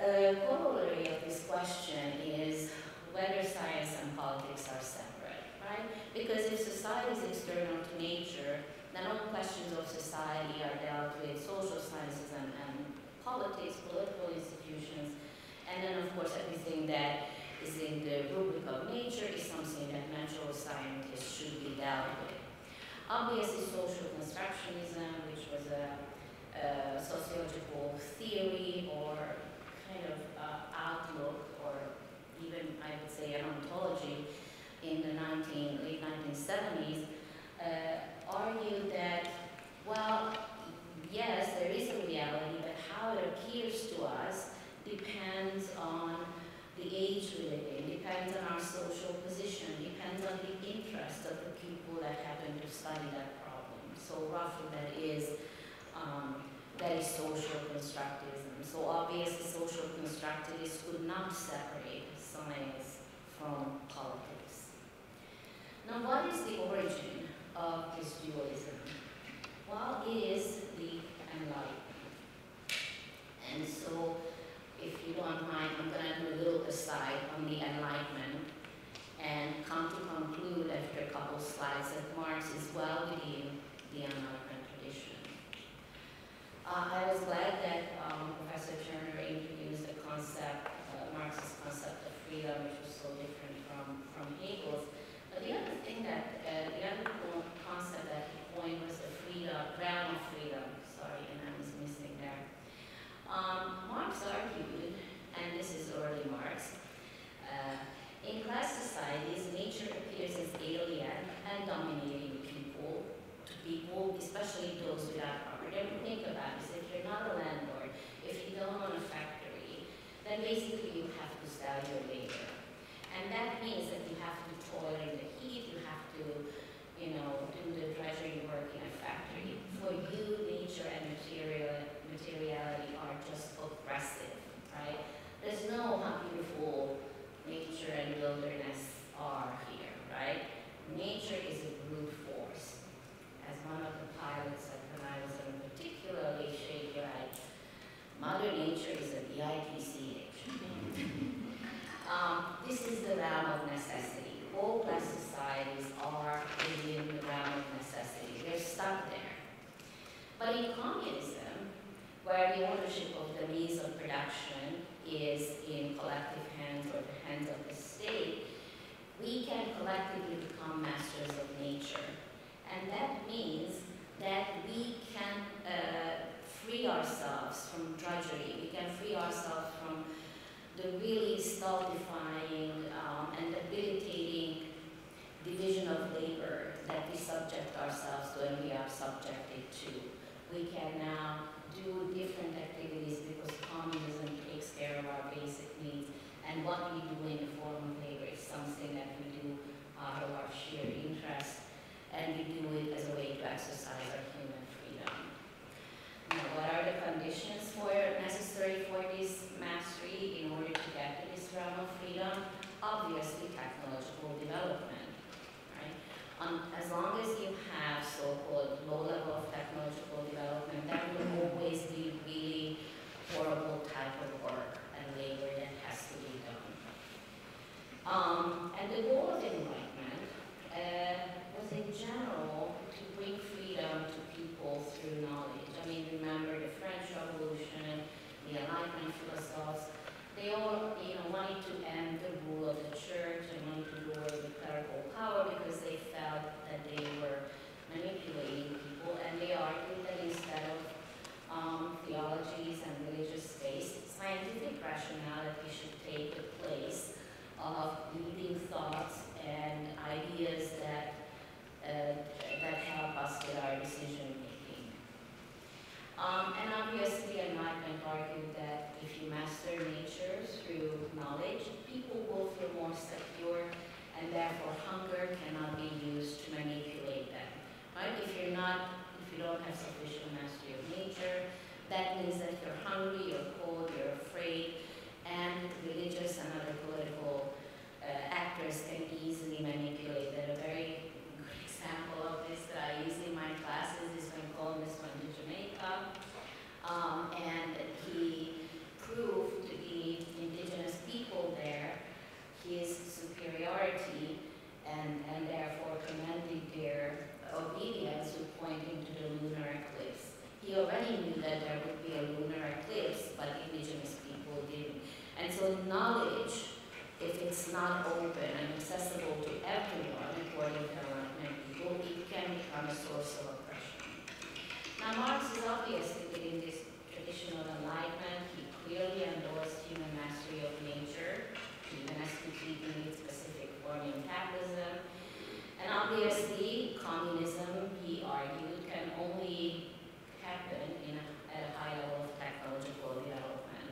A corollary of this question is whether science and politics are separate, right? Because if society is external to nature, then all questions of society are dealt with social sciences and politics, political institutions, and then of course everything that is in the rubric of nature is something that natural scientists should be dealt with. Obviously, social constructionism, which was a sociological theory or kind of outlook, or even I would say an ontology in the late 1970s, argued that, well, yes, there is a reality, but how it appears to us depends on the age we live in, depends on our social position, depends on the interest of the people that happen to study that problem. So roughly that is social constructivism. So obviously social constructivists could not separate science from politics. Now, what is the origin of this dualism? Well, it is the Enlightenment. And so, if you don't mind, I'm going to do a little aside on the Enlightenment and come to conclude after a couple slides that Marx is well within the Enlightenment tradition. I was glad that Professor Turner introduced the concept, Marx's concept of freedom, which was so different from Hegel's. But the other thing that, the other concept that he coined was the realm of freedom. Sorry, and I was missing there. Marx argued, and this is early Marx, in class societies, nature appears as alien and dominating people, especially those without property. And think about this: if you're not a landlord, if you don't own a factory, then basically you have to sell your labor. And that means that you have to toil in the heat, you have to, do the drudgery work in a factory. For you, nature and materiality are just oppressive, right? in communism, where the ownership of the means of production is in collective hands or the hands of the state, we can collectively become masters of nature. And that means that we can free ourselves from drudgery, we can free ourselves from the really stultifying and debilitating division of labor that we subject ourselves to and we are subjected to. We can now do different activities because communism takes care of our basic needs, and what we do in the form of labor is something that we do out of our sheer interest, and we do it as a way to exercise our human freedom. Now, what are the conditions necessary for this mastery in order to get to this realm of freedom? Obviously, technological development, right? As long as you have so-called low level of technological development, there will always be really horrible type of work and labor that has to be done. And the goal of enlightenment was in general to bring freedom to people through knowledge. I mean, remember the French Revolution, the Enlightenment philosophers, they all, wanted to end the rule of the church and wanted to lower the clerical power because they felt that they were manipulating people, and they argued that instead of theologies and religious states, scientific rationality should take the place of leading thoughts and ideas that help us with our decision making. And obviously, Enlightenment argued that if you master nature through knowledge, people will feel more secure, and therefore hunger cannot be used to manipulate them. Right? If you don't have sufficient mastery of nature, that means that you're hungry, you're cold, you're afraid, and religious and other political actors can easily manipulate that. A very good example of this that I use in my classes is when Columbus went to Jamaica, and he proved to the indigenous people there his superiority and therefore commanded their obedience with pointing to the lunar eclipse. He already knew that there would be a lunar eclipse, but indigenous people didn't. And so knowledge, if it's not open and accessible to everyone, according to Enlightenment people, it can become a source of oppression. Now, Marx is obviously within this tradition of Enlightenment. He clearly endorsed human mastery of nature, even MCT in its specific form in capitalism. And obviously, communism, he argued, can only happen at a high level of technological development.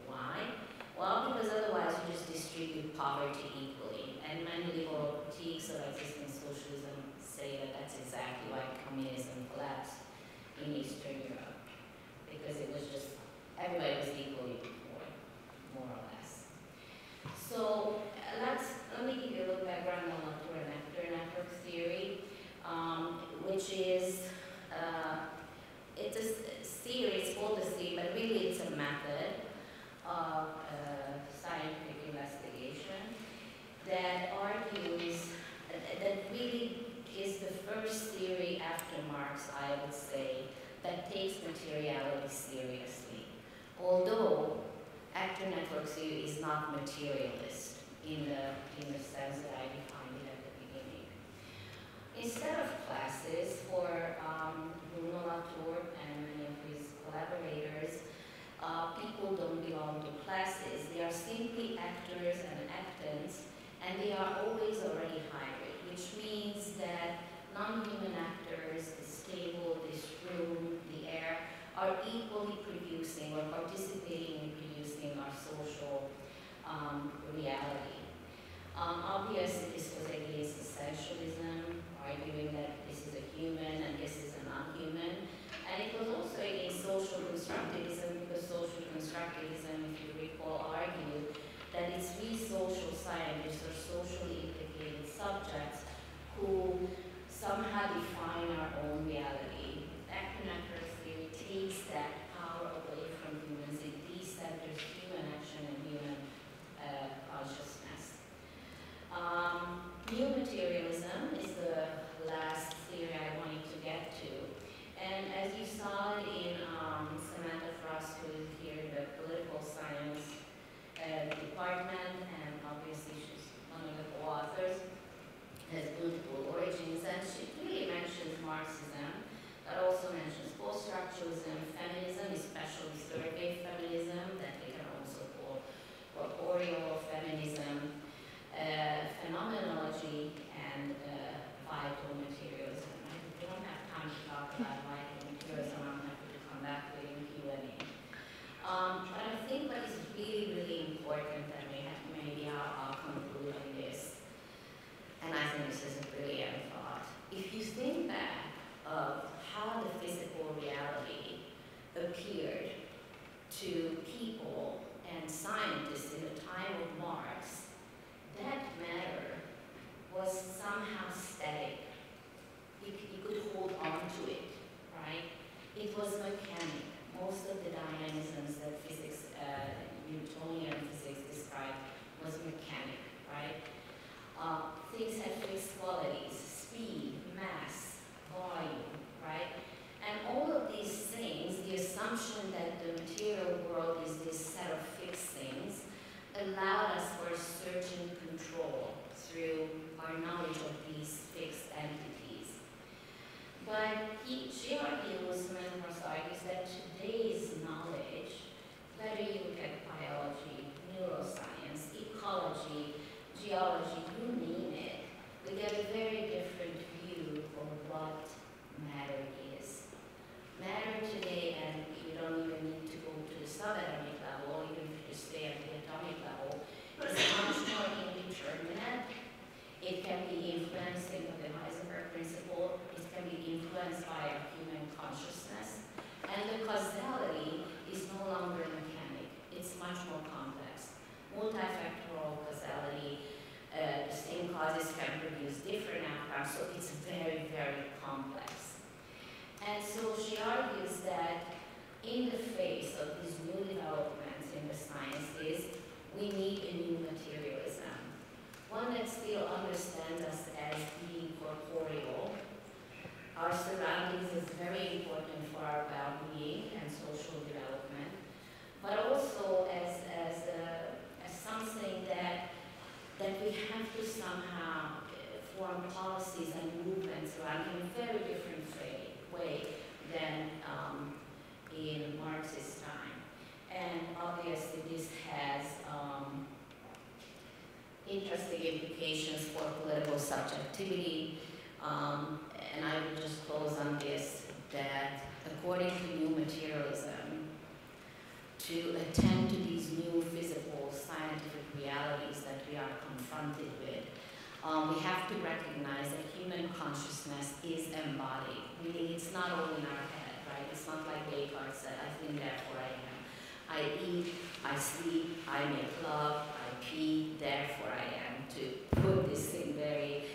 Why? Well, because otherwise you just distribute poverty equally. And many liberal critiques of existing socialism say that that's exactly why communism collapsed in Eastern Europe. Because it was just, everybody was equally poor, more or less. So let me give you a little background on Latour and Actor network theory, which is, it's a theory, it's called a theory, but really it's a method of scientific investigation that argues, that really is the first theory after Marx, I would say, that takes materiality seriously. Although actor network theory is not materialist in the sense that I defined it at the beginning. Instead of classes, for Bruno Latour and many of his collaborators, people don't belong to classes. They are simply actors and actants, and they are always already hybrid, which means that non-human actors, this table, this room, the air, are equally producing or participating in producing our social reality. Obviously, this was against essentialism, arguing that this is a human and this is a non-human. And it was also against social constructivism, because social constructivism, if you recall, argued that it's we social scientists or socially implicated subjects who somehow define our own reality. Actor network theory takes that power away from humans. It decenters human action and human consciousness. New materialism is the last theory I wanted to get to. And as you saw But I think what is really, really important, and maybe I'll conclude on this, and I think this is a brilliant thought. If you think back of how the physical reality appeared to people and scientists in the time of Marx, that matter was somehow static. You could hold on to it, right? It was mechanic. Most of the dynamisms that physics, Newtonian physics described was mechanic, right? Things had fixed qualities, speed, mass, volume, right? And all of these things, the assumption that the material world is this set of fixed things, allowed us for a certain control through our knowledge of these fixed entities. But G.R. Gille's argues that today's knowledge, whether you look at biology, neuroscience, ecology, geology, you name it, we get a very different view of what matter is. Matter today, and you don't even need to go to the subatomic level, even if you stay at the atomic level, is much more indeterminate. It can be influenced, think of the Heisenberg principle, it can be influenced by our human consciousness. And the causality is no longer mechanic, it's much more complex. Multifactorial causality, the same causes can produce different outcomes, so it's very, very complex. And so she argues that in the face of these new developments in the sciences, we need a new materialism. One that still understands us as being corporeal. Our surroundings is very important for our well-being and social development, but also as something that we have to somehow form policies and movements around in a very different way than in Marxist time. And obviously this has interesting implications for political subjectivity. And I will just close on this, that according to new materialism, to attend to these new physical scientific realities that we are confronted with, we have to recognize that human consciousness is embodied, meaning it's not all in our head, right? It's not like Descartes said, I think, therefore I am. I eat, I sleep, I make love, I pee, therefore I am, to put this in very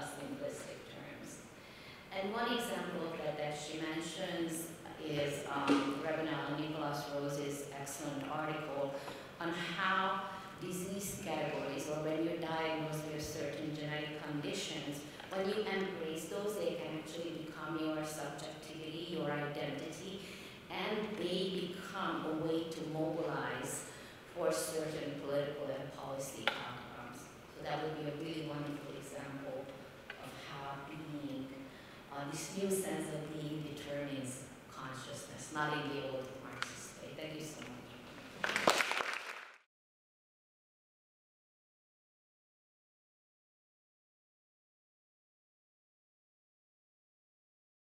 simplistic terms. And one example of that she mentions is Rebina Nicholas Rose's excellent article on how disease categories, or when you're diagnosed with certain genetic conditions, when you embrace those, they can actually become your subjectivity, your identity, and they become a way to mobilize for certain political and policy outcomes. So that would be a really wonderful example of how being, this new sense of being determines consciousness, not in the old